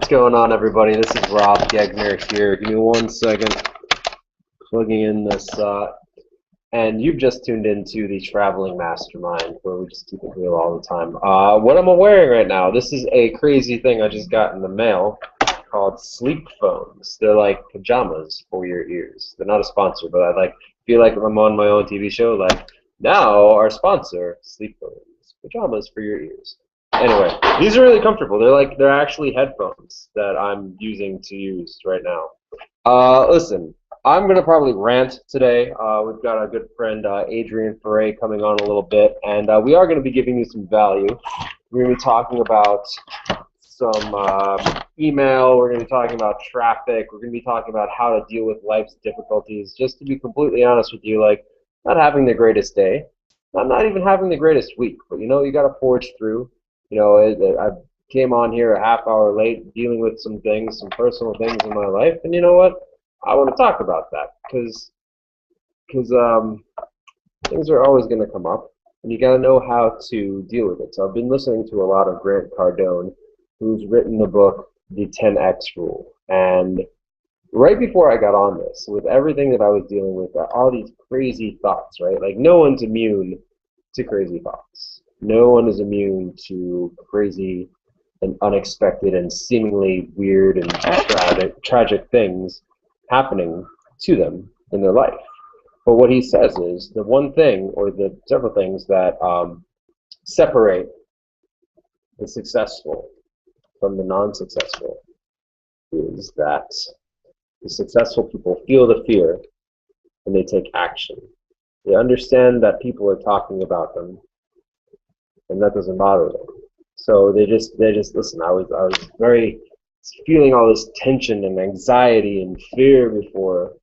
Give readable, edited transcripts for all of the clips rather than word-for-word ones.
What's going on, everybody? This is Rob Gegner here. Give me 1 second. Plugging in this, and you've just tuned into the Traveling Mastermind, where we just keep it real all the time. What am I wearing right now? This is a crazy thing I just got in the mail called sleep phones. They're like pajamas for your ears. They're not a sponsor, but I feel like I'm on my own TV show. Like, now our sponsor, sleep phones, pajamas for your ears. Anyway, these are really comfortable. They're actually headphones that I'm using to use right now. Listen, I'm gonna probably rant today. We've got our good friend Adrian Foray coming on a little bit, and we are gonna be giving you some value. We're gonna be talking about some email. We're gonna be talking about traffic. We're gonna be talking about how to deal with life's difficulties. Just to be completely honest with you, like, not having the greatest day. I'm not even having the greatest week, but you know, you gotta forge through. You know, I came on here a half hour late dealing with some things, some personal things in my life, and you know what? I want to talk about that because things are always going to come up, and you got to know how to deal with it. So I've been listening to a lot of Grant Cardone, who's written the book, The 10X Rule, and right before I got on this, with everything that I was dealing with, all these crazy thoughts, right? Like, no one's immune to crazy thoughts. No one is immune to crazy and unexpected and seemingly weird and tragic things happening to them in their life. But what he says is the one thing, or the several things that separate the successful from the non-successful is that the successful people feel the fear and they take action. They understand that people are talking about them, and that doesn't bother them. So they just listen. I was very feeling all this tension and anxiety and fear before.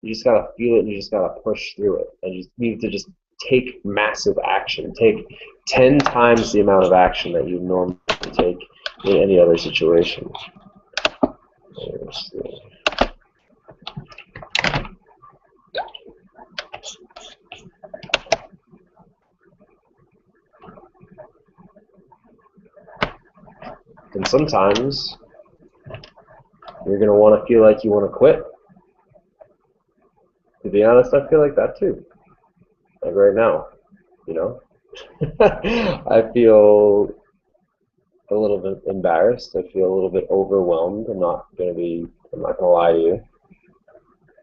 You just gotta feel it, and you just gotta push through it, and you need to just take massive action. Take 10 times the amount of action that you normally take in any other situation. And sometimes you're going to want to feel like you want to quit. To be honest, I feel like that too. Like right now, you know. I feel a little bit embarrassed. I feel a little bit overwhelmed. I'm not going to lie to you.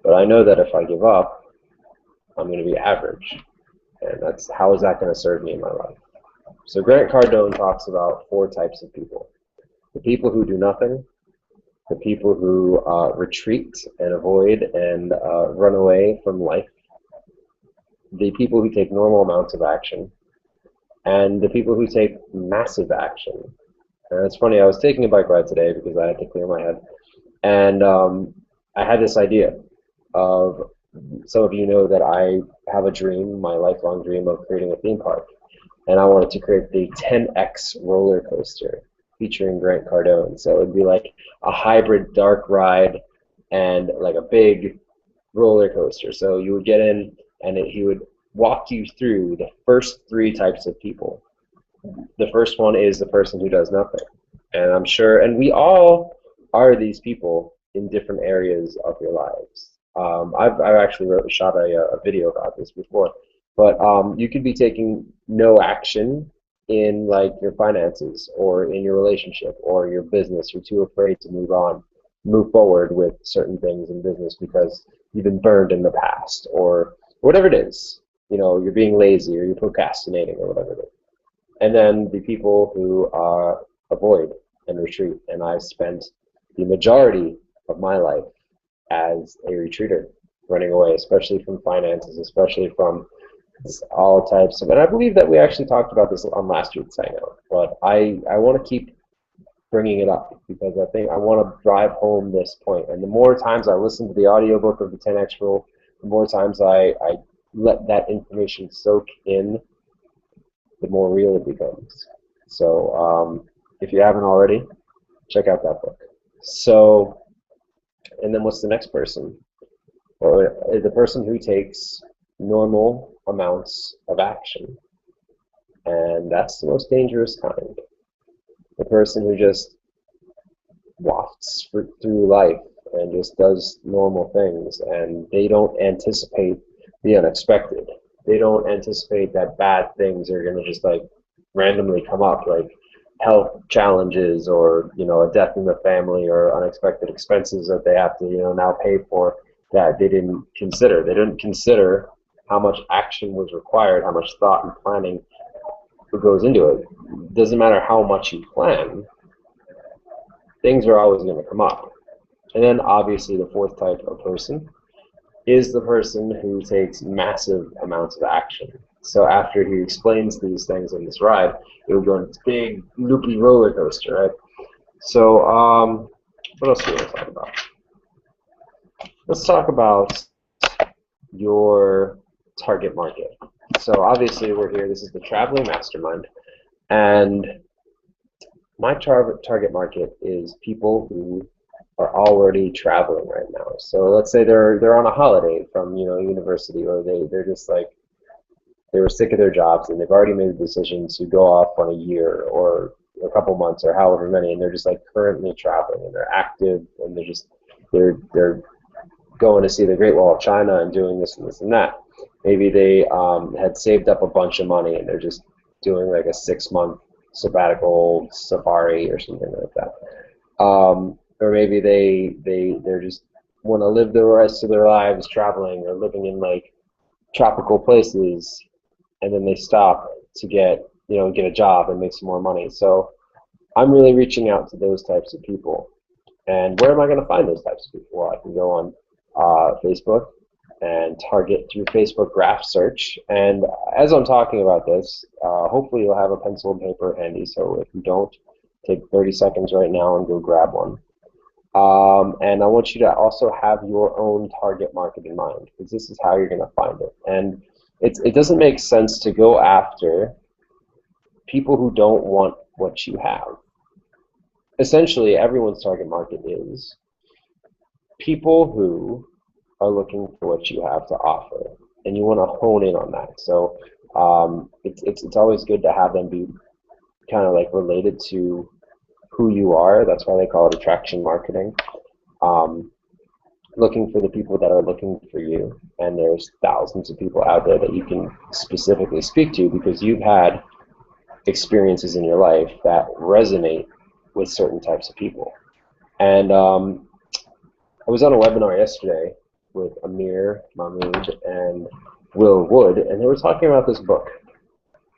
But I know that if I give up, I'm going to be average. And how is that going to serve me in my life? So Grant Cardone talks about 4 types of people. The people who do nothing, the people who retreat and avoid and run away from life, the people who take normal amounts of action, and the people who take massive action. And it's funny, I was taking a bike ride today because I had to clear my head, and I had this idea of, some of you know that I have a dream, my lifelong dream of creating a theme park, and I wanted to create the 10X roller coaster featuring Grant Cardone. So it would be like a hybrid dark ride and like a big roller coaster. So you would get in, and he would walk you through the first 3 types of people. The first one is the person who does nothing. And I'm sure, and we all are these people in different areas of your lives. I've actually shot a video about this before. But you could be taking no action in like your finances or in your relationship or your business. You're too afraid to move forward with certain things in business because you've been burned in the past or whatever it is. You know, you're being lazy or you're procrastinating or whatever it is. And then the people who avoid and retreat. And I spent the majority of my life as a retreater, running away, especially from finances, especially from all types of, and I believe that we actually talked about this on last week's Hangout, but I want to keep bringing it up because I think I want to drive home this point. And the more times I listen to the audiobook of the 10X Rule, the more times I let that information soak in, the more real it becomes. So if you haven't already, check out that book. So, and then what's the next person? Or the person who takes normal amounts of action. And that's the most dangerous kind. The person who just wafts through life and just does normal things, and they don't anticipate the unexpected. They don't anticipate that bad things are going to just like randomly come up, like health challenges or a death in the family or unexpected expenses that they have to now pay for that they didn't consider. They didn't consider how much action was required, how much thought and planning goes into it. It doesn't matter how much you plan, things are always going to come up. And then obviously the fourth type of person is the person who takes massive amounts of action. So after he explains these things in this ride, it will go on this big loopy roller coaster, right? So what else do we want to talk about? Let's talk about your target market. So obviously we're here, this is the Traveling Mastermind, and my target market is people who are already traveling right now. So let's say they're on a holiday from university, or they're just like they were sick of their jobs and they've already made the decision to go off on a year or a couple months or however many, and they're just like currently traveling and they're active and they're going to see the Great Wall of China and doing this and this and that. Maybe they had saved up a bunch of money and they're just doing like a 6-month sabbatical safari or something like that. Or maybe they're just want to live the rest of their lives traveling or living in like tropical places, and then they stop to get a job and make some more money. So I'm really reaching out to those types of people. And where am I going to find those types of people? Well, I can go on Facebook and target through Facebook graph search. And as I'm talking about this, hopefully you'll have a pencil and paper handy. So if you don't, take 30 seconds right now and go grab one. And I want you to also have your own target market in mind, because this is how you're going to find it. And it doesn't make sense to go after people who don't want what you have. Essentially, everyone's target market is people who are looking for what you have to offer, and you want to hone in on that. So it's always good to have them be kind of like related to who you are. That's why they call it attraction marketing. Looking for the people that are looking for you, and there's thousands of people out there that you can specifically speak to because you've had experiences in your life that resonate with certain types of people. And I was on a webinar yesterday with Amir Mahmood and Will Wood, and they were talking about this book,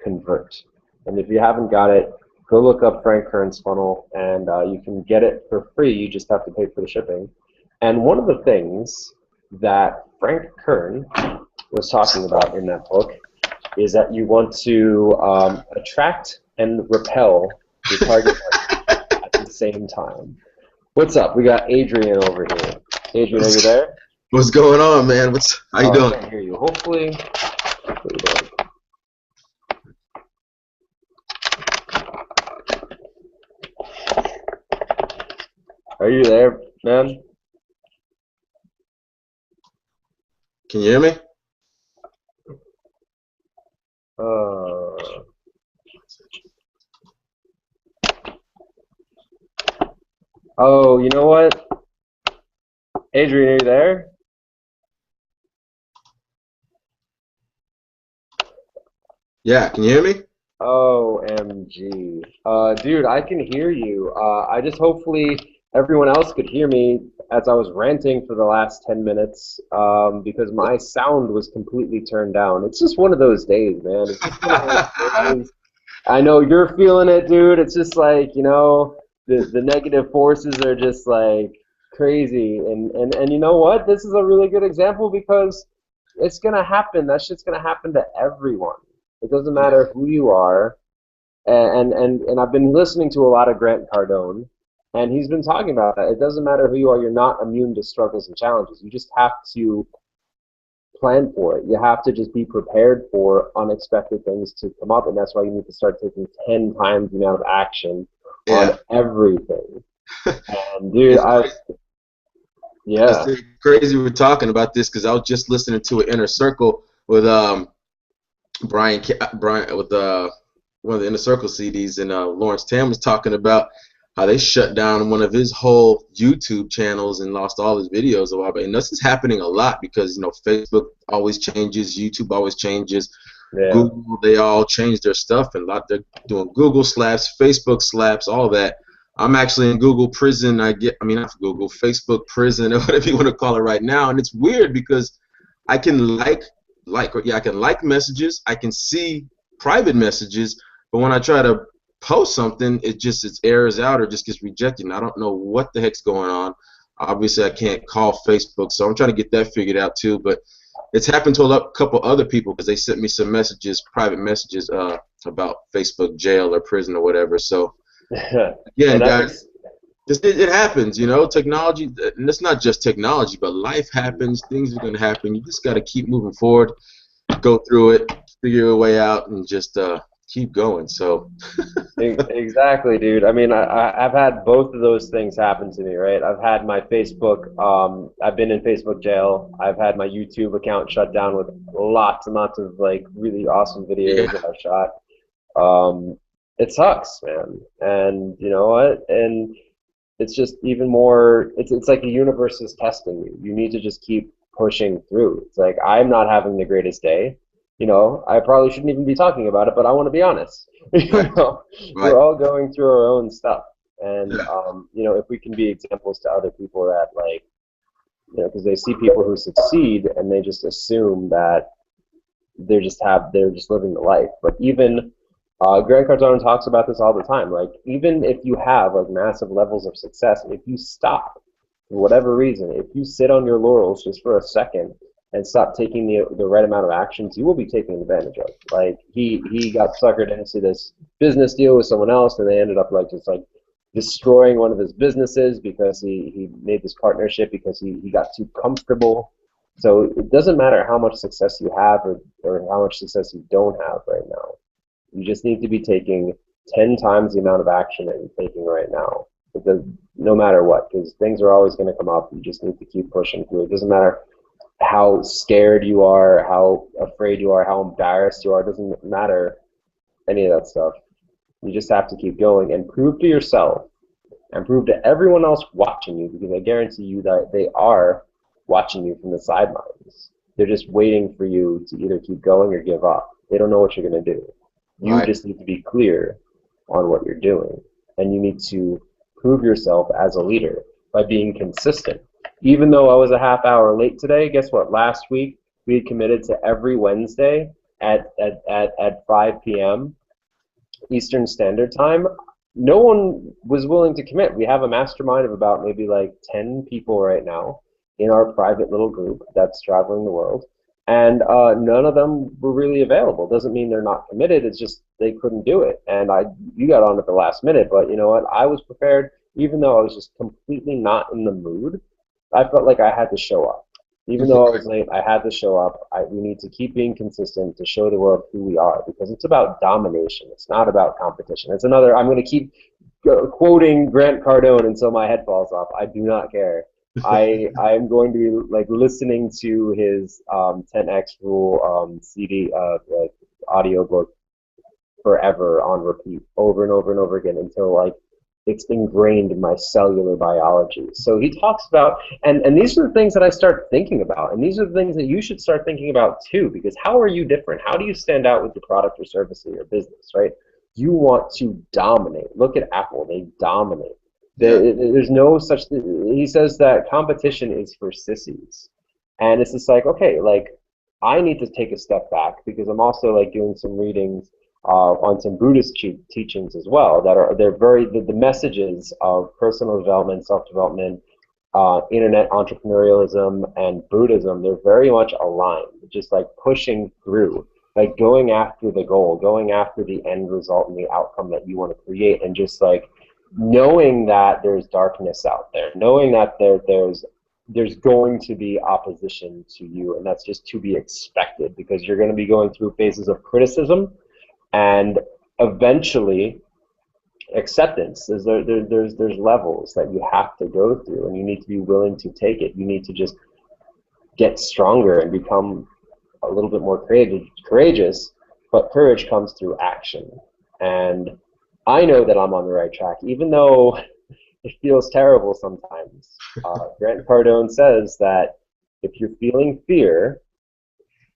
Convert. And if you haven't got it, go look up Frank Kern's funnel, and you can get it for free. You just have to pay for the shipping. And one of the things that Frank Kern was talking about in that book is that you want to attract and repel your target market at the same time. What's up? We got Adrian over here. Adrian, are you there? What's going on, man? How you doing? I can't hear you. Hopefully Are you there, man? Can you hear me? Oh, you know what? Adrian, are you there? Yeah, can you hear me? OMG. Dude, I can hear you. I just hopefully everyone else could hear me as I was ranting for the last 10 minutes because my sound was completely turned down. It's just one of those days, man. It's just one of those days. I know you're feeling it, dude. It's just like, the negative forces are just like crazy. And you know what? This is a really good example because it's going to happen. That shit's going to happen to everyone. It doesn't matter who you are. And I've been listening to a lot of Grant Cardone, and he's been talking about that. It doesn't matter who you are. You're not immune to struggles and challenges. You just have to plan for it. You have to just be prepared for unexpected things to come up, and that's why you need to start taking 10 times the amount of action on everything. And dude, It's crazy we're talking about this because I was just listening to an Inner Circle with Brian with one of the Inner Circle CDs, and Lawrence Tam was talking about how they shut down one of his whole YouTube channels and lost all his videos a while back. And this is happening a lot because, you know, Facebook always changes, YouTube always changes, Yeah. Google, they all change their stuff, and a lot they're doing Google slaps, Facebook slaps, all that. I'm actually in Google prison. I mean, not Google, Facebook prison, or whatever you want to call it right now. And it's weird because I can I can like messages, I can see private messages, but when I try to post something, it errors out or just gets rejected. And I don't know what the heck's going on. Obviously, I can't call Facebook, so I'm trying to get that figured out too. But it's happened to a couple other people because they sent me some messages, private messages, about Facebook jail or prison or whatever. So And again, that's guys, it happens, you know. Technology, and it's not just technology, but life happens. Things are going to happen. You just got to keep moving forward, go through it, figure your way out, and just keep going. So exactly, dude. I mean, I've had both of those things happen to me, right? I've had my Facebook, I've been in Facebook jail. I've had my YouTube account shut down with lots and lots of like really awesome videos yeah, that I shot. It sucks, man. And you know what? And it's just even more, it's like the universe is testing you. You need to just keep pushing through. It's like I'm not having the greatest day. You know, I probably shouldn't even be talking about it, but I want to be honest. You right, know, right, we're all going through our own stuff. And yeah, you know, if we can be examples to other people that like, you know, because they see people who succeed and they just assume that they're just living the life. But even Grant Cardone talks about this all the time. Like even if you have like massive levels of success, if you stop for whatever reason, if you sit on your laurels just for a second and stop taking the right amount of actions, you will be taken advantage of. Like he got suckered into this business deal with someone else, and they ended up like just like destroying one of his businesses because he made this partnership because he got too comfortable. So it doesn't matter how much success you have or how much success you don't have right now. You just need to be taking 10 times the amount of action that you're taking right now. Because no matter what, because things are always going to come up. You just need to keep pushing through. It doesn't matter how scared you are, how afraid you are, how embarrassed you are. It doesn't matter any of that stuff. You just have to keep going and prove to yourself and prove to everyone else watching you, because I guarantee you that they are watching you from the sidelines. They're just waiting for you to either keep going or give up. They don't know what you're going to do. You right. just need to be clear on what you're doing, and you need to prove yourself as a leader by being consistent. Even though I was a half hour late today, guess what? Last week we had committed to every Wednesday at 5 p.m. Eastern Standard Time. No one was willing to commit. We have a mastermind of about maybe like 10 people right now in our private little group that's traveling the world, and none of them were really available. Doesn't mean they're not committed. It's just they couldn't do it. And you got on at the last minute, but you know what? I was prepared, even though I was just completely not in the mood. I felt like I had to show up. Even though I was late, I had to show up. We need to keep being consistent to show the world who we are, because it's about domination. It's not about competition. It's another, I'm going to keep quoting Grant Cardone until my head falls off. I do not care. I'm going to be like listening to his 10x rule CD like audiobook forever on repeat over and over and over again until like it's ingrained in my cellular biology. So he talks about, and these are the things that I start thinking about, and these are the things that you should start thinking about too, because how are you different? How do you stand out with your product or service or your business, right? You want to dominate. Look at Apple, they dominate. Yeah, There's no such thing. He says that competition is for sissies. And it's just like, okay, like I need to take a step back because I'm also like doing some readings on some Buddhist teachings as well that are they're very the messages of personal development, self-development, internet entrepreneurialism, and Buddhism. They're very much aligned, just like pushing through, like going after the goal, going after the end result and the outcome that you want to create, and just like knowing that there's darkness out there, knowing that there's going to be opposition to you, and that's just to be expected because you're going to be going through phases of criticism and eventually acceptance. There's levels that you have to go through, and you need to be willing to take it. You need to just get stronger and become a little bit more courageous. But courage comes through action, and I know that I'm on the right track, even though it feels terrible sometimes. Grant Cardone says that if you're feeling fear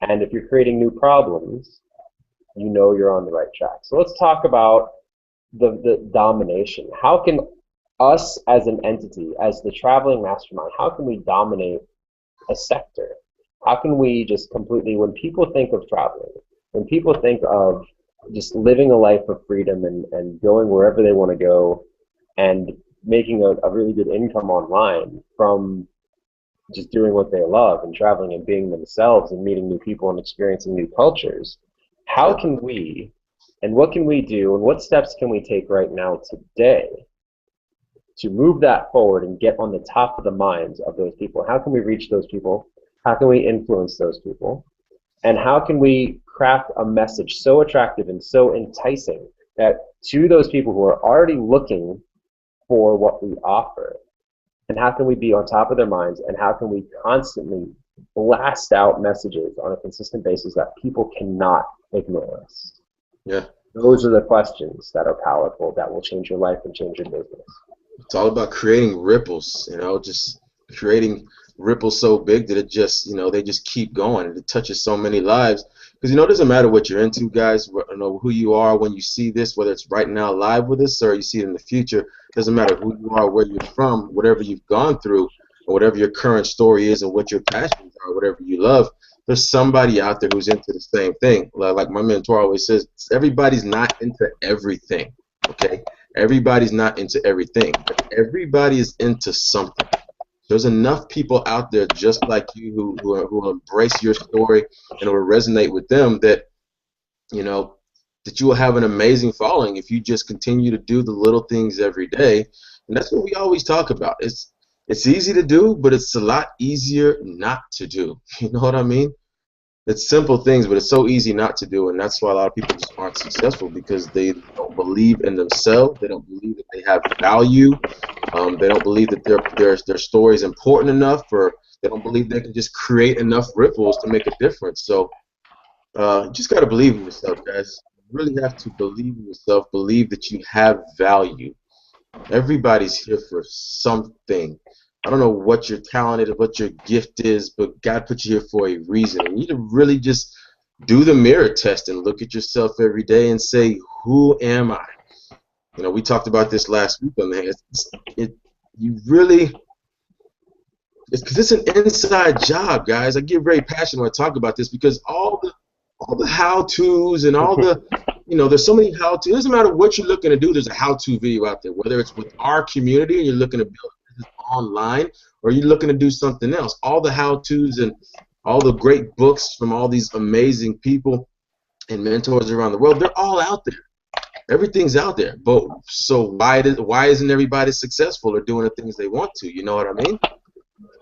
and if you're creating new problems, you know you're on the right track. So let's talk about the domination. How can us as an entity, as the traveling mastermind, how can we dominate a sector? How can we just completely, when people think of traveling, when people think of just living a life of freedom and going wherever they want to go and making a really good income online from just doing what they love and traveling and being themselves and meeting new people and experiencing new cultures, how Yeah. can we and what can we do and what steps can we take right now today to move that forward and get on the top of the minds of those people? How can we reach those people? How can we influence those people? And how can we craft a message so attractive and so enticing that to those people who are already looking for what we offer? And how can we be on top of their minds? And how can we constantly blast out messages on a consistent basis that people cannot ignore us? Yeah. Those are the questions that are powerful, that will change your life and change your business. It's all about creating ripples, just creating ripples so big that it just, they just keep going and it touches so many lives. Because, it doesn't matter what you're into, guys, who you are when you see this, whether it's right now live with us or you see it in the future. It doesn't matter who you are, where you're from, whatever you've gone through, or whatever your current story is and what your passions are, whatever you love. There's somebody out there who's into the same thing. Like my mentor always says, everybody's not into everything, okay? Everybody's not into everything, but everybody is into something. There's enough people out there just like you who embrace your story and will resonate with them that, that you will have an amazing following if you just continue to do the little things every day. And that's what we always talk about. It's easy to do, but it's a lot easier not to do. You know what I mean? It's simple things, but it's so easy not to do, and that's why a lot of people just aren't successful because they don't believe in themselves. They don't believe that they have value. They don't believe that their story is important enough, or they don't believe they can just create enough ripples to make a difference. So you just got to believe in yourself, guys. You really have to believe in yourself. Believe that you have value. Everybody's here for something. I don't know what your talent is, what your gift is, but God put you here for a reason. And you need to really just do the mirror test and look at yourself every day and say, who am I? We talked about this last week on there. Because it's an inside job, guys. I get very passionate when I talk about this because all the how-tos and all the there's so many how-to. It doesn't matter what you're looking to do. There's a how-to video out there, whether it's with our community and you're looking to build a business online or you're looking to do something else. All the how-tos and all the great books from all these amazing people and mentors around the world, they're all out there. Everything's out there. But so why isn't everybody successful or doing the things they want to? You know what I mean?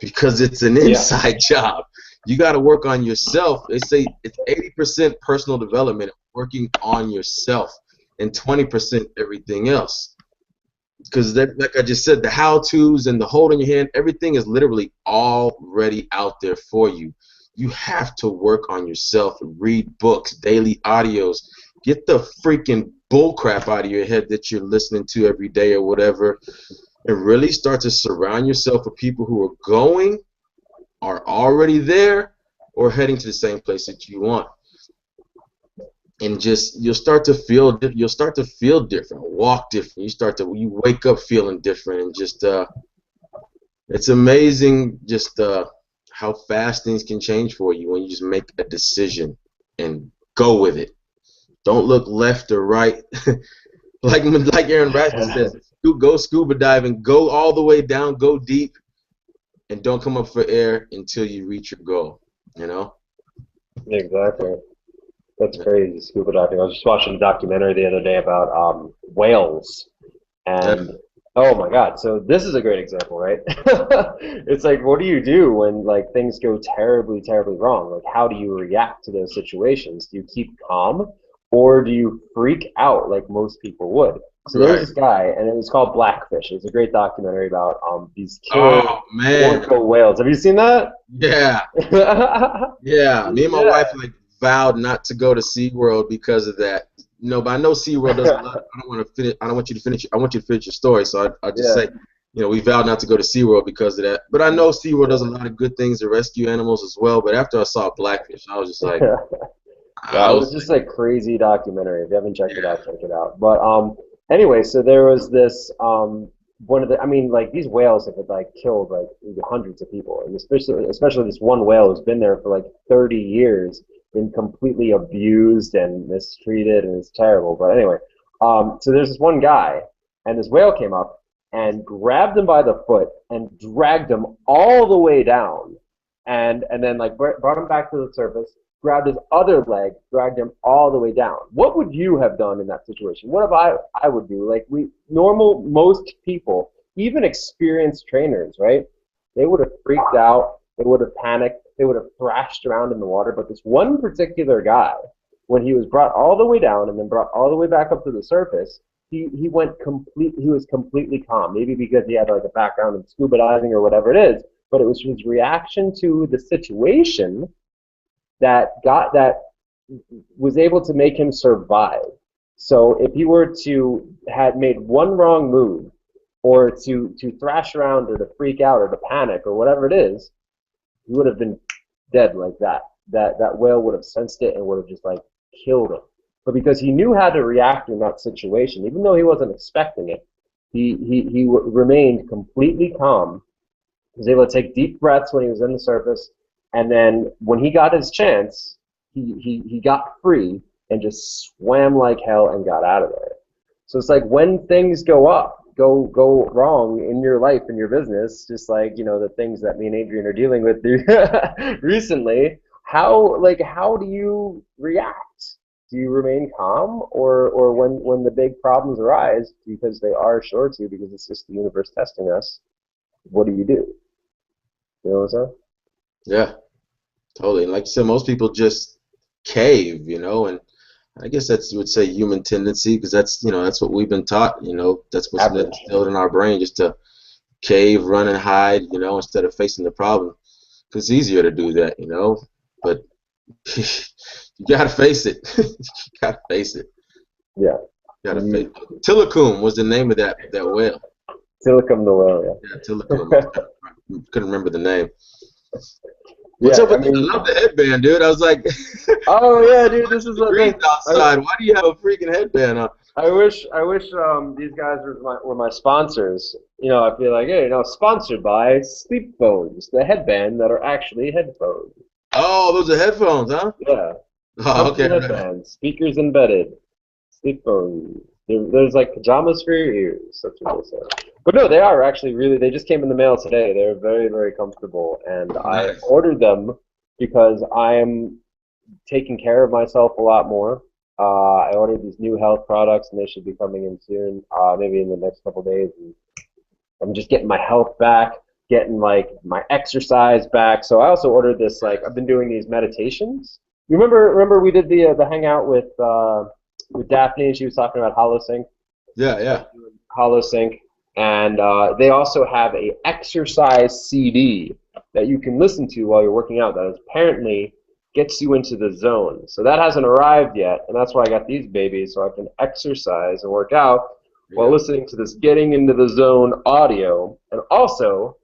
Because it's an inside job. You got to work on yourself. They say it's 80% personal development, working on yourself, and 20% everything else. Because like I just said, the how-tos and the hold in your hand, everything is literally already out there for you. You have to work on yourself, read books, daily audios, get the freaking bullcrap out of your head that you're listening to every day or whatever, and really start to surround yourself with people who are going, are already there, or heading to the same place that you want. And just you'll start to feel different, walk different. You wake up feeling different, and just it's amazing just how fast things can change for you when you just make a decision and go with it. Don't look left or right. like Aaron Rasmussen says, go scuba diving, go all the way down, go deep, and don't come up for air until you reach your goal. Exactly. That's crazy, scuba diving. I was just watching a documentary the other day about whales, Yeah. and oh my God! So this is a great example, right? It's like, what do you do when like things go terribly, terribly wrong? Like, how do you react to those situations? Do you keep calm, or do you freak out like most people would? So there was Right. this guy, and it was called Blackfish. It's a great documentary about these killer Oh man. orca whales. Have you seen that? Yeah. Yeah. Me and my Yeah. wife vowed not to go to SeaWorld because of that. No, but I know SeaWorld does a lot. I don't want to finish. I don't want you to finish. I want you to finish your story. So I just Yeah. say, we vowed not to go to SeaWorld because of that. But I know SeaWorld does a lot of good things to rescue animals as well. But after I saw Blackfish, I was just like, Yeah. Yeah, I it was was just like, a crazy documentary. If you haven't checked it yeah, out, check it out. But anyway, so there was this one of the I mean like these whales have like killed like hundreds of people, and especially this one whale who's been there for like 30 years, been completely abused and mistreated, and it's terrible. But anyway, so there's this one guy, and this whale came up and grabbed him by the foot and dragged him all the way down, and then like brought him back to the surface, grabbed his other leg, dragged him all the way down. What would you have done in that situation? What if I would do? Like most people, even experienced trainers, right? They would have freaked out. They would have panicked. They would have thrashed around in the water. But this one particular guy, when he was brought all the way down and then brought all the way back up to the surface, he went complete. He was completely calm. Maybe because he had like a background in scuba diving or whatever it is. But it was his reaction to the situation that was able to make him survive. So if he were to had made one wrong move, or to thrash around, or to freak out, or to panic, or whatever it is, he would have been dead like that. That whale would have sensed it and would have just like killed him. But because he knew how to react in that situation, even though he wasn't expecting it, he remained completely calm. He was able to take deep breaths when he was in the surface, and then when he got his chance, he got free and just swam like hell and got out of there. So it's like when things go wrong in your life, in your business, just like the things that me and Adrian are dealing with recently. How do you react? Do you remain calm, or when the big problems arise, because they are sure to, because it's just the universe testing us? What do you do? You know what I'm saying? yeah, totally. And like you said, most people just cave, and I guess that's you would say human tendency because that's what we've been taught. That's what's been Average. instilled in our brain, just to cave, run, and hide. Instead of facing the problem, because it's easier to do that. But you gotta face it. You gotta face it. Yeah. You gotta face You, it. Tilikum was the name of that whale. Silicon Noel, Yeah, Tilikum. yeah. I couldn't remember the name. What's Yeah, up I with that? mean, I love the headband, dude. I was like, oh yeah, dude, this bunch of is the degrees thing. outside. Why do you have a freaking headband on? I wish these guys were my sponsors. I feel like, hey, sponsored by Sleep Phones, the headband that are actually headphones. Oh, those are headphones, huh? Yeah, Oh, comfy okay. headbands, speakers embedded, Sleep Phones. There's like pajamas for your ears. That's what they say. But no, they are actually really. They just came in the mail today. They're very, very comfortable, and I Nice. ordered them because I am taking care of myself a lot more. I ordered these new health products, and they should be coming in soon, maybe in the next couple days. And I'm just getting my health back, getting like my exercise back. So I also ordered this. Like I've been doing these meditations. You remember we did the hangout with Daphne. She was talking about HoloSync. Yeah, yeah. HoloSync, and they also have a exercise CD that you can listen to while you're working out. That apparently gets you into the zone. So that hasn't arrived yet, and that's why I got these babies, so I can exercise and work out There while you listening to this getting into the zone audio. And also,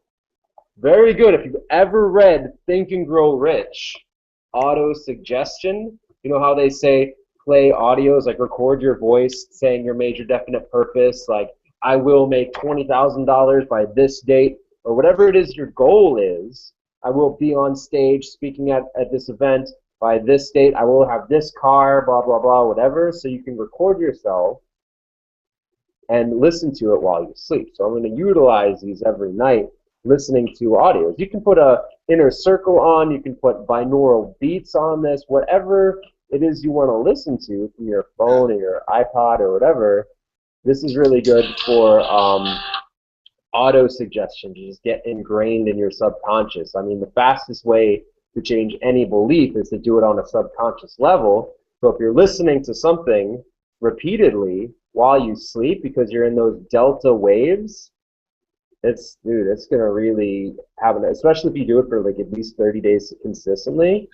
very good if you've ever read Think and Grow Rich, auto suggestion. You know how they say play audios, like record your voice saying your major definite purpose, like I will make $20,000 by this date, or whatever it is your goal is. I will be on stage speaking at this event by this date. I will have this car, blah, blah, blah, whatever. So you can record yourself and listen to it while you sleep. So I'm going to utilize these every night, listening to audios. You can put a inner circle on, you can put binaural beats on this, whatever it is you want to listen to from your go. phone or your iPod or whatever. This is really good for auto suggestion to just get ingrained in your subconscious. I mean, the fastest way to change any belief is to do it on a subconscious level. So if you're listening to something repeatedly while you sleep because you're in those delta waves, it's gonna really have an, especially if you do it for like at least 30 days consistently.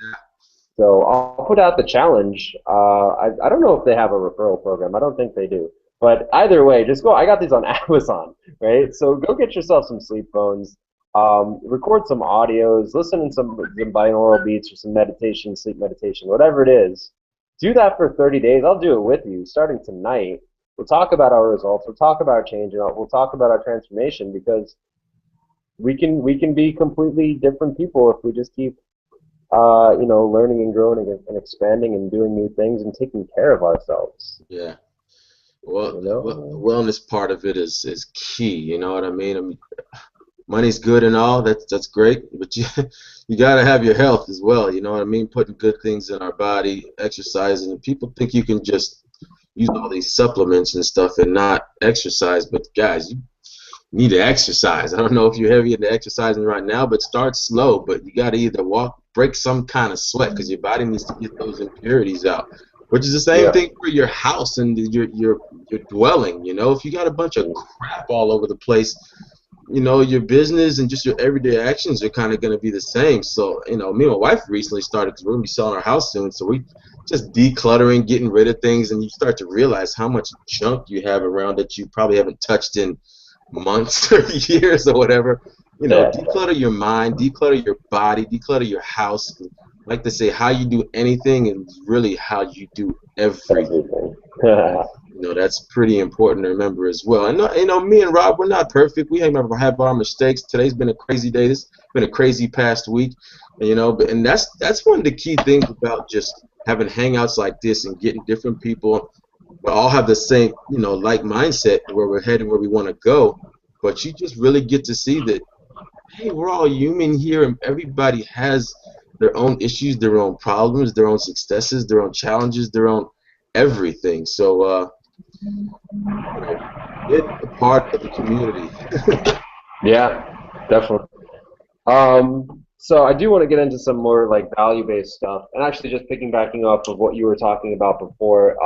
So I'll put out the challenge. I don't know if they have a referral program. I don't think they do. But either way, just go. I got these on Amazon, right? So go get yourself some sleep phones. Record some audios. Listen to some binaural beats or some meditation, sleep meditation, whatever it is. Do that for 30 days. I'll do it with you starting tonight. We'll talk about our results. We'll talk about our change, and we'll talk about our transformation because we can be completely different people if we just keep learning and growing and expanding and doing new things and taking care of ourselves. Yeah. Well, You the know? wellness part of it is key. You know what I mean? I mean, money's good and all. That's great, but you got to have your health as well. You know what I mean? Putting good things in our body, exercising. And people think you can just use all these supplements and stuff and not exercise, but guys, you need to exercise. I don't know if you're heavy into exercising right now, but start slow. But you got to either walk, break some kind of sweat because your body needs to get those impurities out. Which is the same Yeah. thing for your house and your dwelling. You know, if you got a bunch of crap all over the place, you know, your business and just your everyday actions are kind of going to be the same. So, you know, me and my wife recently started because we're going to be selling our house soon. So we just decluttering, getting rid of things, and you start to realize how much junk you have around that you probably haven't touched in months or years or whatever. You know, Yeah. declutter your mind, declutter your body, declutter your house. Like to say, how you do anything is really how you do everything. Everything. And you know that's pretty important to remember as well. And you know, me and Rob, we're not perfect. We have our mistakes. Today's been a crazy day. This has been a crazy past week. And, you know, and that's one of the key things about just having hangouts like this and getting different people. We all have the same, you know, like mindset where we're heading where we want to go. But you just really get to see that, hey, we're all human here, and everybody has their own issues, their own problems, their own successes, their own challenges, their own everything. So, you know, get a part of the community. Yeah, definitely. So I do want to get into some more like value-based stuff, and actually just picking backing off of what you were talking about before.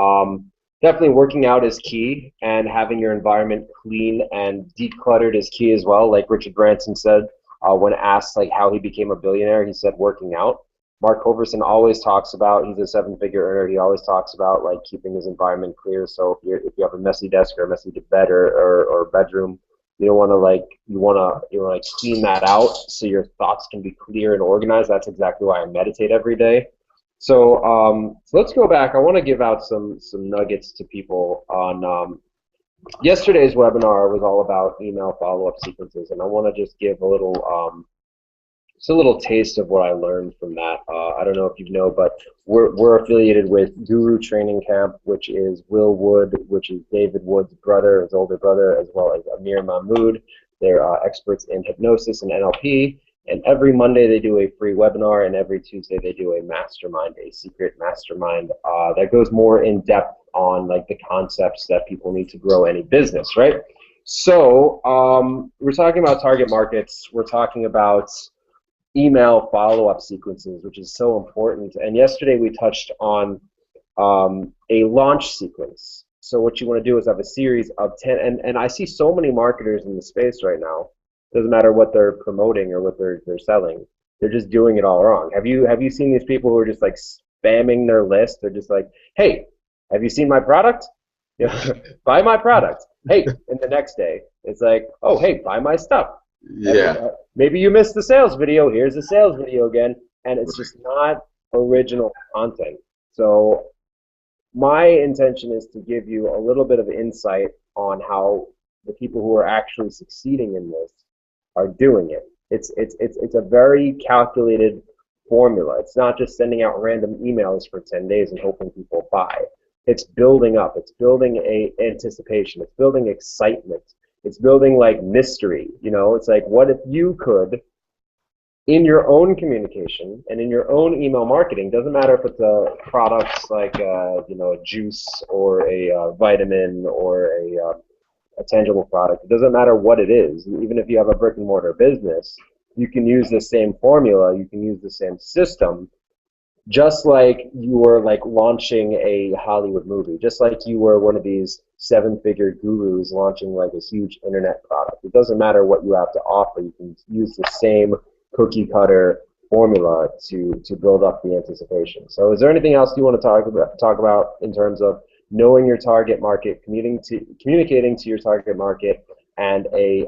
Definitely working out is key, and having your environment clean and decluttered is key as well. Like Richard Branson said, when asked like how he became a billionaire, he said working out. Mark Hoverson always talks about he's a seven-figure earner. He always talks about like keeping his environment clear. So if you have a messy desk or a messy bed or bedroom, you don't want to like you want to like clean that out so your thoughts can be clear and organized. That's exactly why I meditate every day. So let's go back. I want to give out some nuggets to people on yesterday's webinar was all about email follow-up sequences, and I want to just give a little just a little taste of what I learned from that. I don't know if you know, but we're affiliated with Guru Training Camp, which is Will Wood, which is David Wood's brother, his older brother, as well as Amir Mahmood. They're experts in hypnosis and NLP. And every Monday they do a free webinar, and every Tuesday they do a mastermind, a secret mastermind that goes more in depth on like the concepts that people need to grow any business, right? So we're talking about target markets. We're talking about email follow-up sequences, which is so important. And yesterday we touched on a launch sequence. So what you want to do is have a series of 10, and I see so many marketers in the space right now. Doesn't matter what they're promoting or what they're selling. They're just doing it all wrong. Have you seen these people who are just like spamming their list? They're just like, hey, have you seen my product? You know, buy my product. Hey, and the next day it's like, oh, hey, buy my stuff. Yeah. Maybe you missed the sales video. Here's the sales video again, and it's just not original content. So my intention is to give you a little bit of insight on how the people who are actually succeeding in this are doing it. It's a very calculated formula. It's not just sending out random emails for 10 days and hoping people buy. It's building up. It's building a anticipation. It's building excitement. It's building like mystery. You know, it's like, what if you could, in your own communication and in your own email marketing, doesn't matter if it's a product like a juice or a vitamin or a tangible product. It doesn't matter what it is. Even if you have a brick and mortar business, you can use the same formula. You can use the same system, just like you were like launching a Hollywood movie, just like you were one of these seven-figure gurus launching like a huge internet product. It doesn't matter what you have to offer. You can use the same cookie cutter formula to build up the anticipation. So is there anything else you want to talk about in terms of knowing your target market, communicating to your target market, and a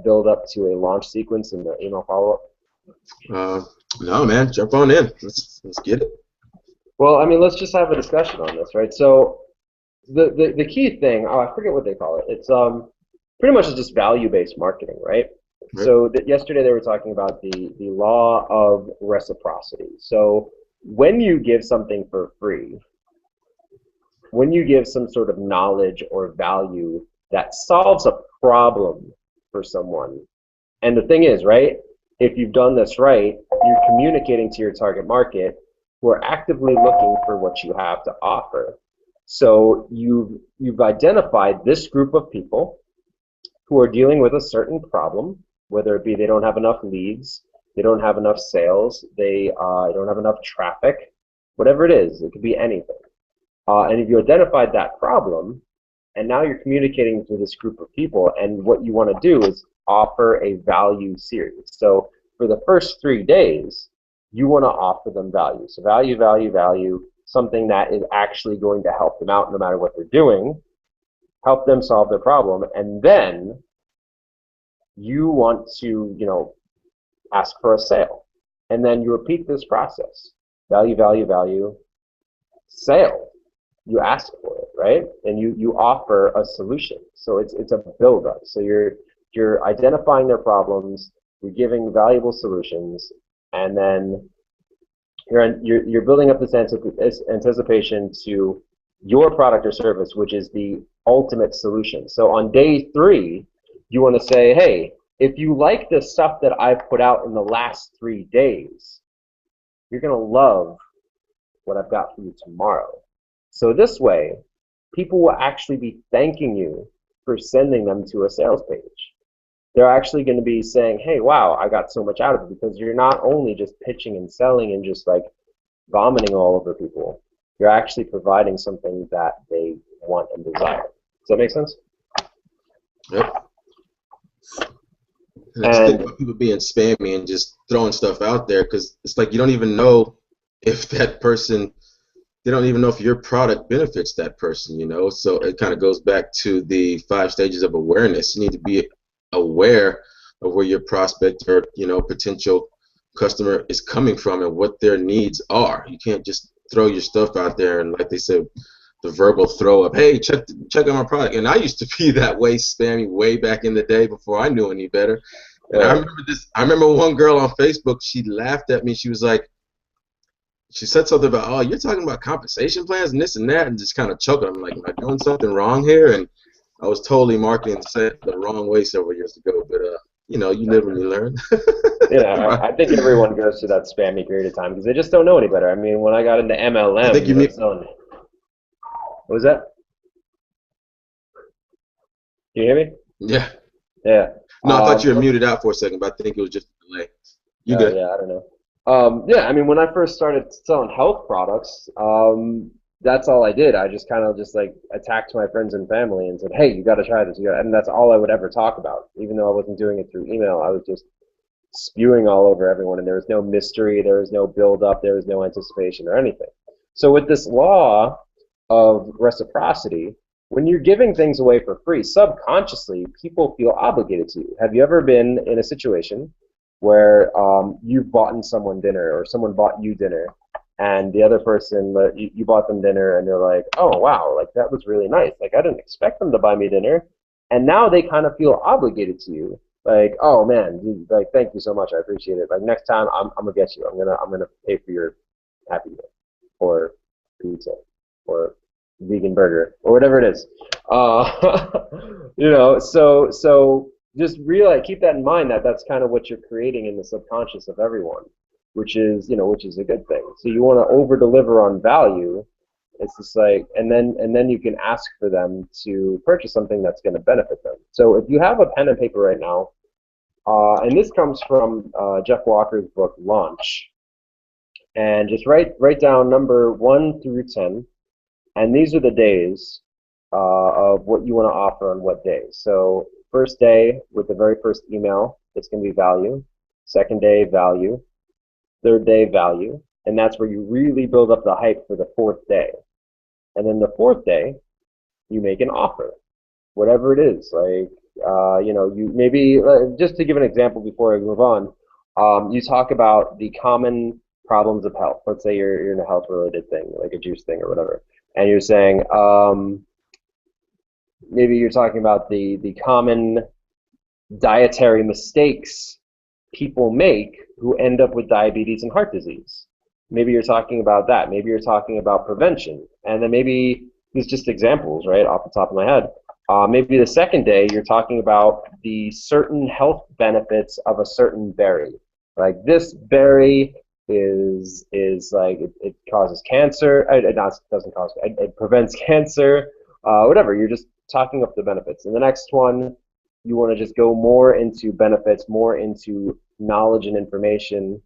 build up to a launch sequence and the email follow up? Uh, no, man, jump on in. Let's get it. Well, I mean, let's just have a discussion on this, right? So the key thing, oh, I forget what they call it. It's pretty much just value-based marketing, right? Right. So yesterday they were talking about the law of reciprocity. So when you give something for free, when you give some sort of knowledge or value that solves a problem for someone, and the thing is, right, if you've done this right, you're communicating to your target market who are actively looking for what you have to offer. So you've identified this group of people who are dealing with a certain problem, whether it be they don't have enough leads, they don't have enough sales, they don't have enough traffic, whatever it is, it could be anything. And if you identified that problem, and now you're communicating to this group of people, and what you want to do is offer a value series. So for the first 3 days, you want to offer them value. So value, value, value, something that is actually going to help them out no matter what they're doing, help them solve their problem, and then you want to, ask for a sale. And then you repeat this process. Value, value, value, sale. You ask for it, right? And you offer a solution. So it's a build up. So you're identifying their problems, you're giving valuable solutions, and then you're building up this anticipation to your product or service, which is the ultimate solution. So on day 3, you want to say, hey, if you like the stuff that I've put out in the last 3 days, you're going to love what I've got for you tomorrow. So this way, people will actually be thanking you for sending them to a sales page. They're actually going to be saying, hey, wow, I got so much out of it, because you're not only just pitching and selling and just like vomiting all over people. You're actually providing something that they want and desire. Does that make sense? Yep. And I just think about people being spammy and just throwing stuff out there, because it's like you don't even know if that person, they don't even know if your product benefits that person, So it kind of goes back to the 5 stages of awareness. You need to be aware of where your prospect or, potential customer is coming from and what their needs are. You can't just throw your stuff out there and, like they said, the verbal throw up, hey, check out my product. And I used to be that way spammy way back in the day before I knew any better. And I remember one girl on Facebook, she laughed at me. She was like, she said something about, oh, you're talking about compensation plans and this and that, and just kind of choking. I'm like, am I doing something wrong here? And I was totally marketing the wrong way several years ago. But, you live and you learn. I think everyone goes through that spammy period of time because they just don't know any better. I mean, when I got into MLM, I think you need. What was that? Can you hear me? Yeah. Yeah. No, I thought you were muted out for a second, but I think it was just a delay. You good? Yeah, I don't know. Yeah, I mean, when I first started selling health products, that's all I did. I just kind of like attacked my friends and family and said, hey, you got to try this. And that's all I would ever talk about. Even though I wasn't doing it through email, I was just spewing all over everyone, and there was no mystery, there was no build-up, there was no anticipation or anything. So with this law of reciprocity, when you're giving things away for free, subconsciously, people feel obligated to you. Have you ever been in a situation where you've bought someone dinner or someone bought you dinner, and the other person, you bought them dinner, and they're like, oh, wow, like that was really nice. Like I didn't expect them to buy me dinner. And now they kind of feel obligated to you. Like, oh man, dude, like thank you so much, I appreciate it. Like next time I'm gonna get you. I'm gonna pay for your Happy Meal or pizza or vegan burger or whatever it is. So just realize, keep that in mind, that that's kind of what you're creating in the subconscious of everyone, which is a good thing. So you want to over deliver on value. It's just like, and then you can ask for them to purchase something that's going to benefit them. So if you have a pen and paper right now, and this comes from Jeff Walker's book Launch, and just write down number 1 through 10, and these are the days of what you want to offer on what days. So first day with the very first email, it's going to be value. Second day, value. third day value, and that's where you really build up the hype for the fourth day. And then the fourth day, you make an offer, whatever it is. Like, you maybe, just to give an example before I move on, you talk about the common problems of health. Let's say you're in a health related thing, like a juice thing or whatever, and you're saying, maybe you're talking about the common dietary mistakes people make who end up with diabetes and heart disease. Maybe you're talking about that. Maybe you're talking about prevention. And then maybe these just examples, right, off the top of my head. Maybe the second day you're talking about the certain health benefits of a certain berry. Like this berry is like it causes cancer. It doesn't cause. It prevents cancer. Whatever. You're just talking up the benefits. And the next one, you want to just go more into benefits, more into knowledge and information,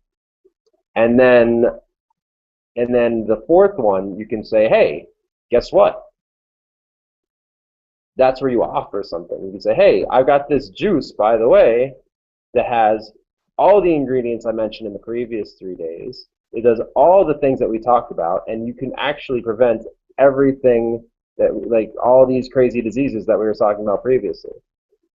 and then the fourth one, you can say, hey, guess what? That's where you offer something. You can say, hey, I've got this juice, by the way, that has all the ingredients I mentioned in the previous 3 days. It does all the things that we talked about, and you can actually prevent everything that, like all these crazy diseases that we were talking about previously.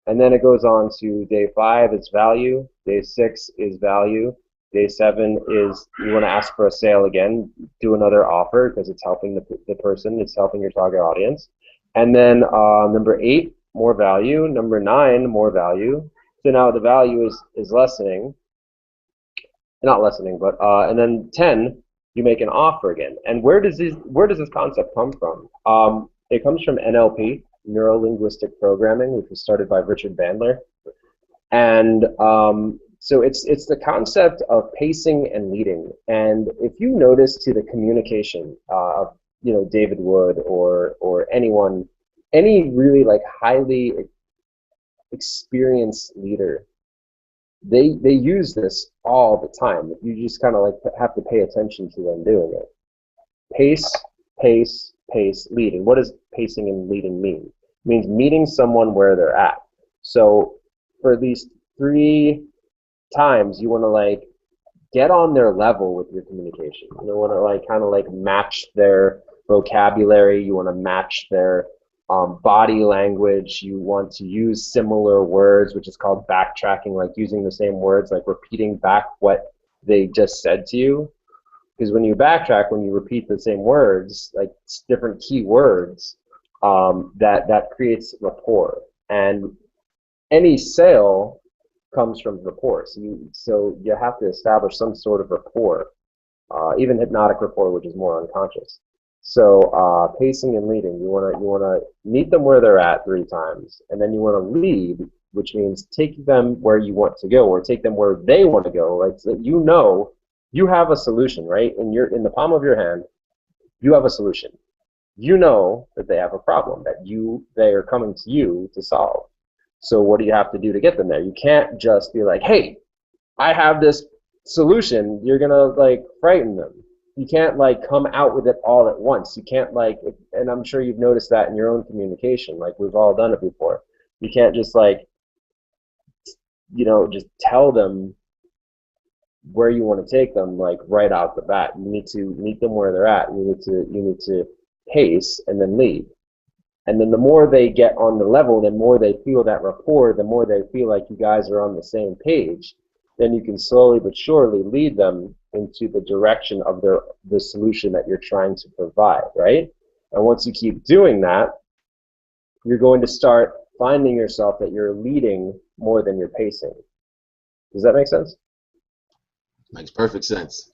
And then it goes on to day 5 is value, day 6 is value, day 7 is you want to ask for a sale again, do another offer because it's helping the person, it's helping your target audience. And then number 8, more value, number 9, more value. So now the value is lessening, not lessening, but and then 10, you make an offer again. And where does this concept come from? It comes from NLP, neuro-linguistic programming, which was started by Richard Bandler. And so it's the concept of pacing and leading. And if you notice to the communication of David Wood or anyone, any really like highly experienced leader, they use this all the time. You just kind of like have to pay attention to them doing it. Pace, pace, pace, lead. And what does pacing and leading mean? It means meeting someone where they're at. So for these 3 times, you want to like get on their level with your communication. You want to like kind of like match their vocabulary. You want to match their body language. You want to use similar words, which is called backtracking, like using the same words, like repeating back what they just said to you. Because when you backtrack, when you repeat the same words, like different key words, that creates rapport. And any sale comes from rapport. So you have to establish some sort of rapport, even hypnotic rapport, which is more unconscious. So pacing and leading, you wanna meet them where they're at 3 times, and then you want to lead, which means take them where you want to go, or take them where they want to go. Like so that you have a solution, right? In the palm of your hand, you have a solution. You know that they have a problem that they are coming to you to solve. So what do you have to do to get them there? You can't just be like, hey, I have this solution. You're gonna like frighten them. You can't like come out with it all at once. You can't like, and I'm sure you've noticed that in your own communication. Like we've all done it before. You can't just like, just tell them where you want to take them like right out the bat. You need to meet them where they're at. You need to pace and then lead. And then the more they get on the level, the more they feel that rapport, the more they feel like you guys are on the same page, then you can slowly but surely lead them into the direction of the solution that you're trying to provide, right? And once you keep doing that, you're going to start finding yourself that you're leading more than you're pacing. Does that make sense? Makes perfect sense.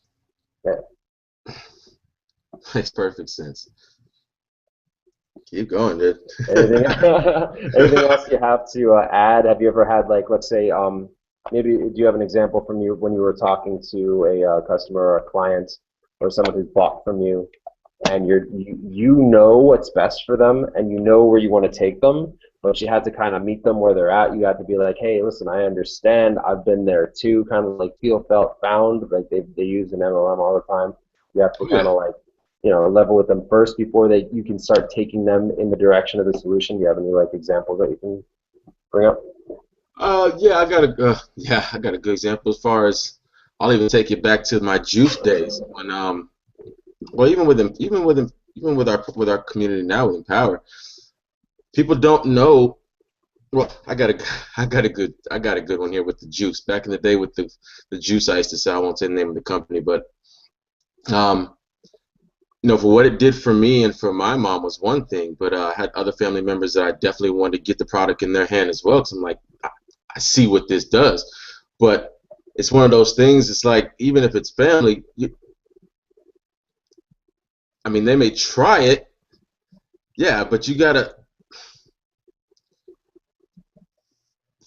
Yeah. Makes perfect sense. Keep going, dude. Anything else you have to add? Have you ever had, like, let's say, maybe do you have an example from you when you were talking to a customer or a client or someone who's bought from you, and you know what's best for them and you know where you want to take them, but you had to kind of meet them where they're at. You had to be like, hey, listen, I understand. I've been there too. Kind of like feel, felt, found. Like they use an MLM all the time. You have to kind of like, level with them first before you can start taking them in the direction of the solution. Do you have any like examples that you can bring up? Yeah, I got a good example as far as I'll even take it back to my juice days when well, even with our community now with Empower, people don't know. Well, I got a good one here with the juice. Back in the day with the juice, I used to sell. I won't say the name of the company, but um, you know, for what it did for me and for my mom was one thing, but I had other family members that I definitely wanted to get the product in their hand as well, because I'm like, I see what this does. But it's one of those things. It's like even if it's family, I mean, they may try it, yeah, but you gotta.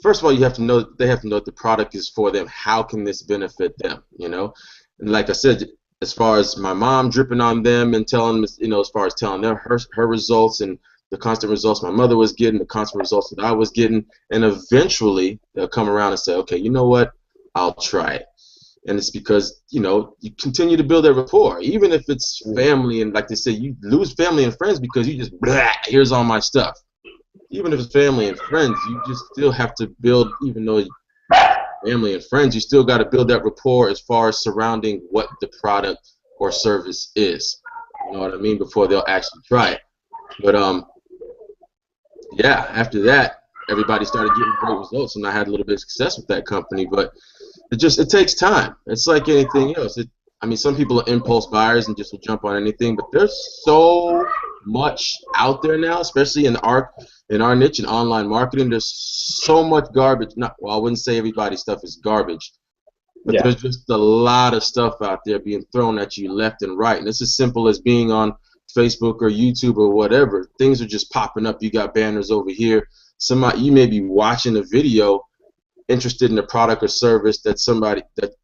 First of all, you have to know they have to know that the product is for them. How can this benefit them? You know, and like I said, as far as my mom dripping on them and telling them, you know, as far as telling them her results and the constant results my mother was getting, the constant results that I was getting, and eventually they'll come around and say, okay, you know what, I'll try it. And it's because, you know, you continue to build that rapport, even if it's family, and like they say, you lose family and friends because you just blah, here's all my stuff. Even if it's family and friends, you just still have to build, even though family and friends, you still got to build that rapport as far as surrounding what the product or service is. You know what I mean? Before they'll actually try it. But yeah, after that, everybody started getting great results, and I had a little bit of success with that company. But it takes time. It's like anything else. I mean, some people are impulse buyers and just will jump on anything, but there's so much out there now, especially in our niche in online marketing. There's so much garbage. Not well, I wouldn't say everybody's stuff is garbage, but Yeah. there's just a lot of stuff out there being thrown at you left and right. And it's as simple as being on Facebook or YouTube or whatever. Things are just popping up. You got banners over here. Somebody, you may be watching a video interested in a product or service that somebody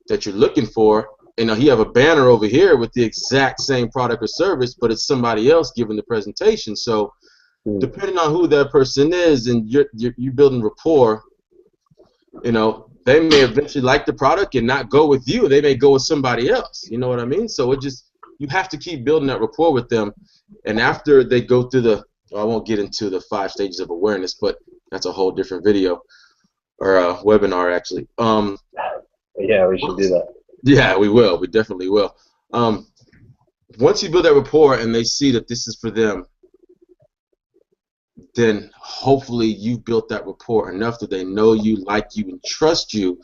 that you're looking for. You know, you have a banner over here with the exact same product or service, but it's somebody else giving the presentation. So Mm. depending on who that person is and you're building rapport, you know, they may eventually like the product and not go with you. They may go with somebody else. You know what I mean? So you have to keep building that rapport with them. And after they go through well, I won't get into the 5 stages of awareness, but that's a whole different video or a webinar actually. Yeah, we should do that. Yeah, we will. We definitely will. Um, Once you build that rapport and they see that this is for them, then hopefully you've built that rapport enough that they know you, like you, and trust you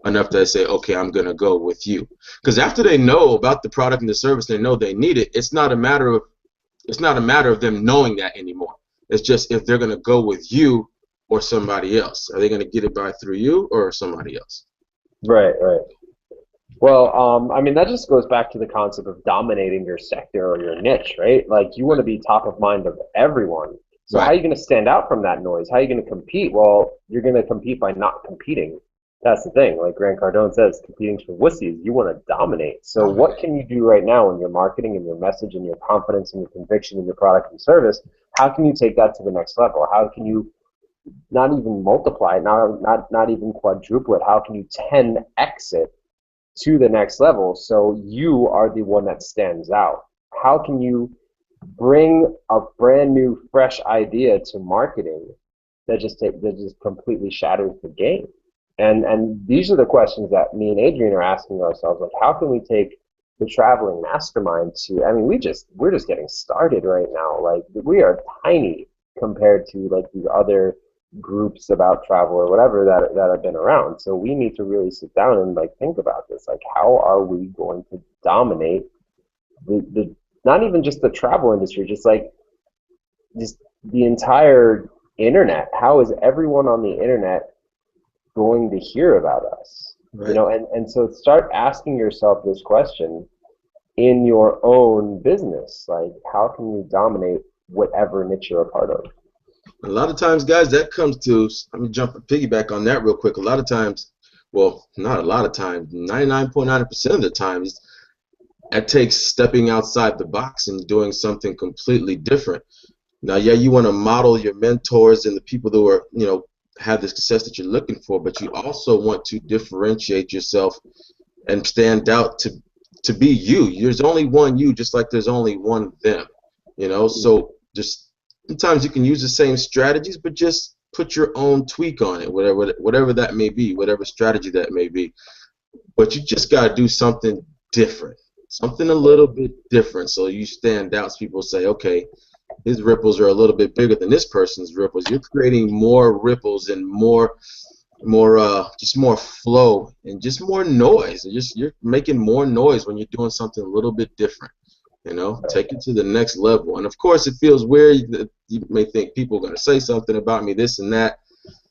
enough that they say, okay, I'm going to go with you. Because after they know about the product and the service, they know they need it. It's not a matter of them knowing that anymore. It's just if they're going to go with you or somebody else. Are they going to get it through you or somebody else? Right, right. Well, I mean, that just goes back to the concept of dominating your sector or your niche, right? Like, you want to be top of mind of everyone. So how Right. are you going to stand out from that noise? How are you going to compete? Well, you're going to compete by not competing. That's the thing. Like Grant Cardone says, competing's for wussies. You want to dominate. So what can you do right now in your marketing and your message and your confidence and your conviction in your product and service? How can you take that to the next level? How can you not even multiply it, not even quadruple it? How can you 10x it to the next level so you are the one that stands out? How can you bring a brand new, fresh idea to marketing that just completely shatters the game? And these are the questions that me and Adrian are asking ourselves. Like, how can we take the Traveling Mastermind to? I mean, we're just getting started right now. Like, we are tiny compared to like these other groups about travel or whatever that have been around. So we need to really sit down and like think about this. Like, how are we going to dominate the not even just the travel industry, just the entire internet? How is everyone on the internet going to hear about us? You Right. know, and so start asking yourself this question in your own business. Like, how can you dominate whatever niche you're a part of? A lot of times, guys, that comes to, let me piggyback on that real quick. A lot of times, well, not a lot of times, 99.9% of the times, that takes stepping outside the box and doing something completely different. Now, yeah, you want to model your mentors and the people who are, you know, have the success that you're looking for, but you also want to differentiate yourself and stand out to be you. There's only one you, just like there's only one them. You know, so just sometimes you can use the same strategies, but just put your own tweak on it, whatever that may be, whatever strategy that may be. but you just got to do something different, something a little bit different, so you stand out. So people say, okay, his ripples are a little bit bigger than this person's ripples. You're creating more ripples and just more flow and just more noise. You're making more noise when you're doing something a little bit different. Take it to the next level. And of course, it feels weird that you may think people are going to say something about me, this and that.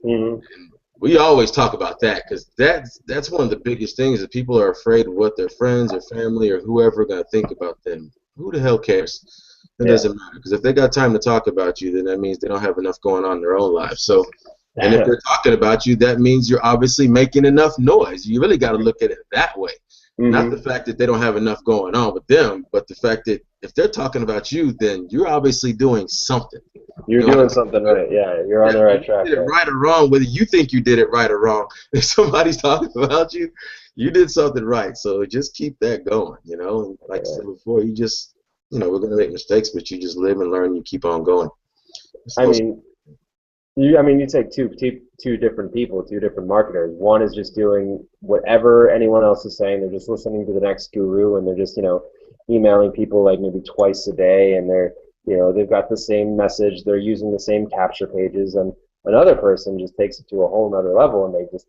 Mm-hmm. And we always talk about that, because that's one of the biggest things, that people are afraid of what their friends or family or whoever are going to think about them. Who the hell cares? It doesn't matter, because if they got time to talk about you, then that means they don't have enough going on in their own lives. So, and if they're talking about you, that means you're obviously making enough noise. You really got to look at it that way. Mm-hmm. Not the fact that they don't have enough going on with them, but the fact that if they're talking about you, then you're obviously doing something. You're doing something right. Yeah, you're on the right track. You did it right or wrong, whether you think you did it right or wrong. If somebody's talking about you, you did something right. So just keep that going. And like I said before, you just, we're going to make mistakes, but you just live and learn. You keep on going. You take two different people, two different marketers. One is just doing whatever anyone else is saying. They're just listening to the next guru, and they're just, emailing people like maybe twice a day, and they've got the same message. They're using the same capture pages, and another person just takes it to a whole nother level, and they just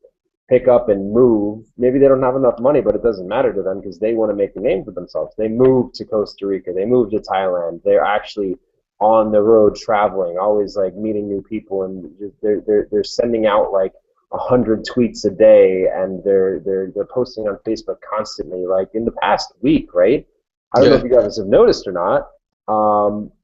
pick up and move. Maybe they don't have enough money, but it doesn't matter to them because they want to make a name for themselves. They move to Costa Rica. They move to Thailand. They're actually on the road traveling, always like meeting new people, and they're sending out like 100 tweets a day, and they're posting on Facebook constantly. Like in the past week, right? I don't know if you guys have noticed or not,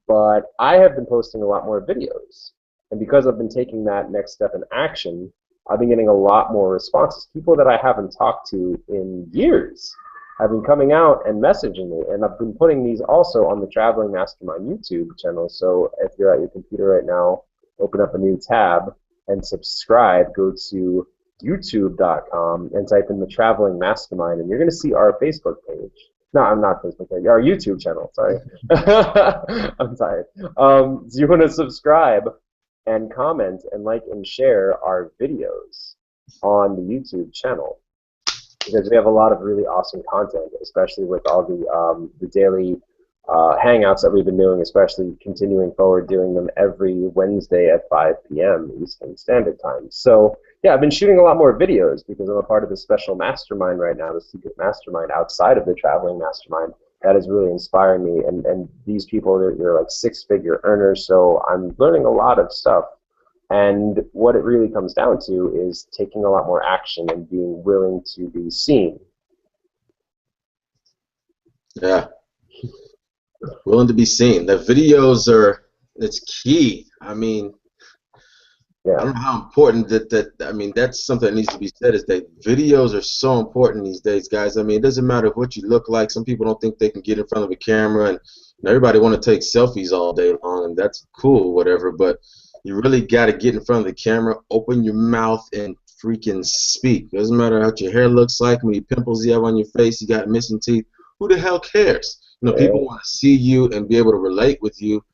but I have been posting a lot more videos, and because I've been taking that next step in action, I've been getting a lot more responses. People that I haven't talked to in years have been coming out and messaging me, and I've been putting these also on the Traveling Mastermind YouTube channel. So if you're at your computer right now, open up a new tab and subscribe. Go to youtube.com and type in the Traveling Mastermind, and you're going to see our Facebook page. No, I'm not Facebook page. Our YouTube channel. Sorry, I'm tired. So you want to subscribe and comment and like and share our videos on the YouTube channel, because we have a lot of really awesome content, especially with all the daily hangouts that we've been doing, especially continuing forward, doing them every Wednesday at 5 p.m. Eastern Standard Time. So yeah, I've been shooting a lot more videos because I'm a part of this special mastermind right now, the secret mastermind outside of the Traveling Mastermind. That is really inspiring me, and these people, they're like six-figure earners, so I'm learning a lot of stuff. And what it really comes down to is taking a lot more action and being willing to be seen. Yeah. Willing to be seen. The videos it's key. I mean, I don't know how important that's something that needs to be said, is that videos are so important these days, guys. I mean, it doesn't matter what you look like. Some people don't think they can get in front of a camera, and everybody want to take selfies all day long, and that's cool, whatever, but you really got to get in front of the camera, open your mouth, and freaking speak. Doesn't matter what your hair looks like, how many pimples you have on your face, you got missing teeth. Who the hell cares? People want to see you and be able to relate with you,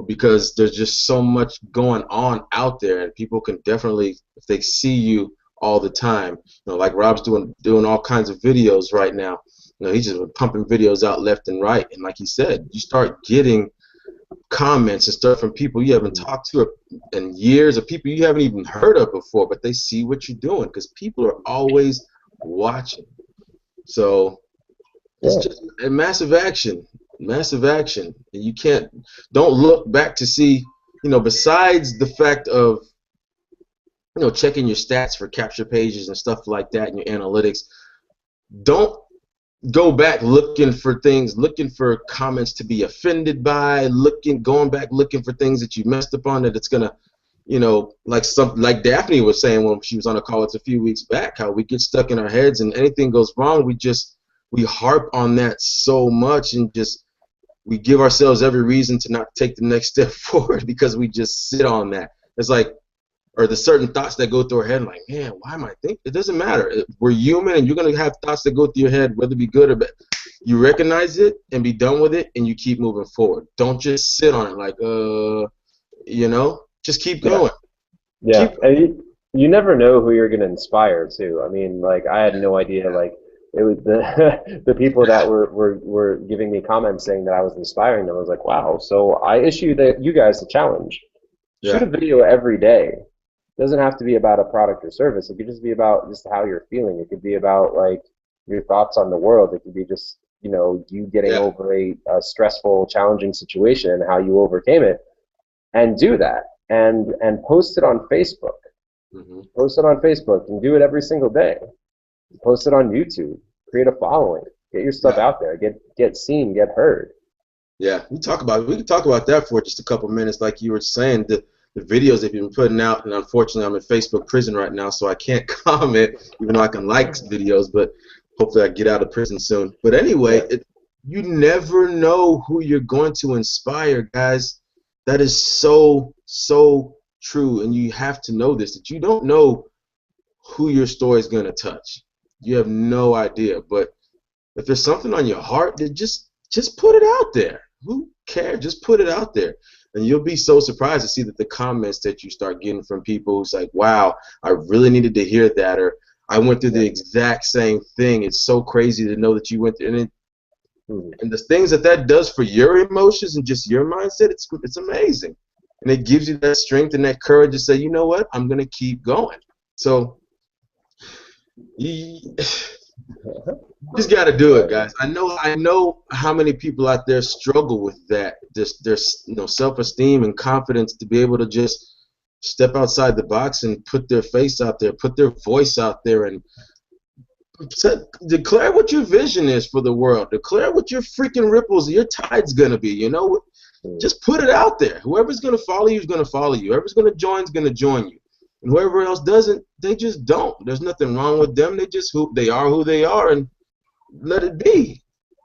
because there's just so much going on out there, and people can definitely, if they see you all the time, like Rob's doing all kinds of videos right now. He's just pumping videos out left and right, and like he said, you start getting comments and stuff from people you haven't talked to in years, or people you haven't even heard of before, but they see what you're doing because people are always watching. So it's just a massive action. And you don't look back to see, besides the fact of, checking your stats for capture pages and stuff like that and your analytics, don't go back looking for comments to be offended by, going back looking for things that you messed up on, that it's gonna, like Daphne was saying when she was on a call with us a few weeks back, how we get stuck in our heads, and anything goes wrong, we harp on that so much, and we give ourselves every reason to not take the next step forward because we just sit on that. It's like, or the certain thoughts that go through our head, like, man, why am I thinking? It doesn't matter. We're human, and you're going to have thoughts that go through your head, whether it be good or bad. You recognize it and be done with it, and you keep moving forward. Don't just sit on it like, just keep going. Yeah, and you never know who you're going to inspire, too. I mean, like, I had no idea, like, it was the people that were giving me comments saying that I was inspiring them. I was like, wow. So I issue you guys a challenge. Shoot Yeah, a video every day. It doesn't have to be about a product or service. It could just be about just how you're feeling. It could be about like your thoughts on the world. It could be just, you getting yeah. over a stressful, challenging situation and how you overcame it, and do that and post it on Facebook. Hmm. Post it on Facebook and do it every single day. Post it on YouTube. Create a following. Get your stuff Yeah, out there. Get seen. Get heard. yeah. We can talk about that for just a couple minutes, like you were saying. The videos they've been putting out, and unfortunately, I'm in Facebook prison right now, so I can't comment, even though I can like videos. But hopefully, I get out of prison soon. But anyway, Yeah. you never know who you're going to inspire, guys. That is so true, and you have to know this. That you don't know who your story is going to touch. You have no idea. But if there's something on your heart, then just put it out there. Who cares? Just put it out there. And you'll be so surprised to see that the comments that you start getting from people who's like, wow, I really needed to hear that, or I went through the Yeah. exact same thing. It's so crazy to know that you went through, Mhm. and the things that that does for your emotions and just your mindset, it's amazing. And it gives you that strength and that courage to say, you know what, I'm going to keep going. So you just got to do it, Right. guys. I know how many people out there struggle with that. Just their self-esteem and confidence to be able to just step outside the box and put their face out there, put their voice out there, and declare what your vision is for the world. Declare what your freaking ripples, your tide's gonna be. Mhm. Just put it out there. Whoever's gonna follow you is gonna follow you. Whoever's gonna join is gonna join you. And whoever else doesn't, they just don't. There's nothing wrong with them. Who they are, and let it be.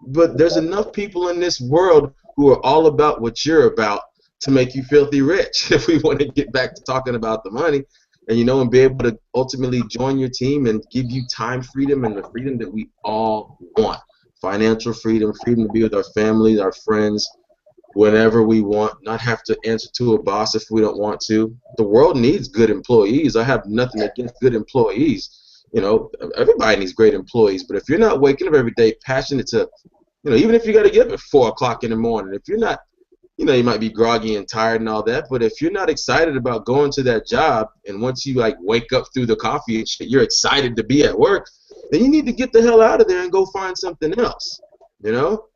But there's enough people in this world who are all about what you're about to make you filthy rich. If we want to get back to talking about the money, and be able to ultimately join your team and give you time freedom and the freedom that we all want. Financial freedom, freedom to be with our families, our friends, whenever we want, not have to answer to a boss if we don't want to. The world needs good employees. I have nothing against good employees. Everybody needs great employees, but if you're not waking up every day passionate to, even if you got to get up at 4 o'clock in the morning, if you're not, you might be groggy and tired and all that, but if you're not excited about going to that job, and once you like wake up through the coffee and shit, you're excited to be at work, then you need to get the hell out of there and go find something else. You know,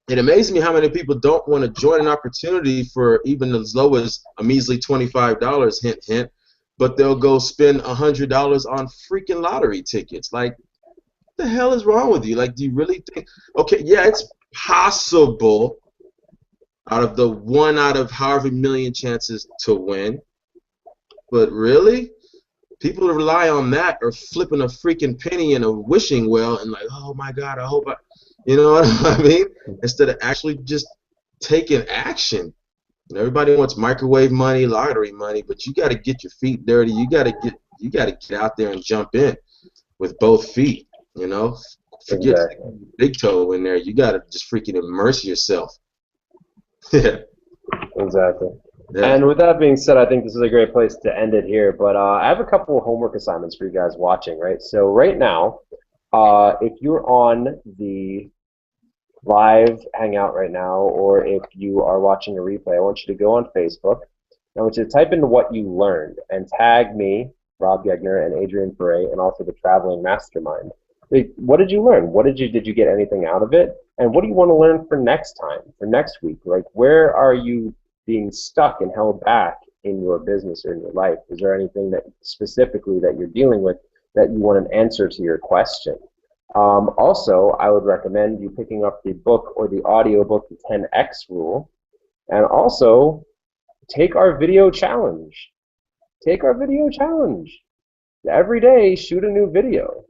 it amazes me how many people don't want to join an opportunity for even as low as a measly $25, hint, hint, but they'll go spend $100 on freaking lottery tickets. Like, what the hell is wrong with you? Like, do you really think, okay, yeah, it's possible out of the one out of however million chances to win, but really? People rely on that or flipping a freaking penny in a wishing well and like, oh my God, I hope you know what I mean? Instead of actually just taking action. Everybody wants microwave money, lottery money, but you got to get your feet dirty. You got to get out there and jump in with both feet. You know, forget Exactly. sticking your big toe in there. You got to just freaking immerse yourself. Yeah, Exactly. yeah. And with that being said, I think this is a great place to end it here. But I have a couple of homework assignments for you guys watching, right? So right now, if you're on the live hangout right now, or if you are watching a replay, I want you to go on Facebook. I want you to type in what you learned and tag me, Rob Gegner, and Adrian Foray, and also the Traveling Mastermind. Like, what did you learn? Did you get anything out of it? And what do you want to learn for next time, for next week? Like, where are you being stuck and held back in your business or in your life? Is there anything that specifically that you're dealing with that you want an answer to your question? Also, I would recommend you picking up the book or the audio book, The 10X Rule, and also take our video challenge. Take our video challenge. Every day, shoot a new video.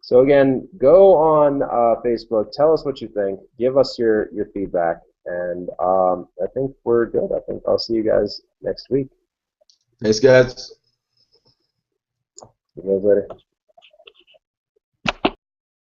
So again, go on Facebook, tell us what you think, give us your feedback, and I think we're good. I think I'll see you guys next week. Thanks, guys. See you guys later.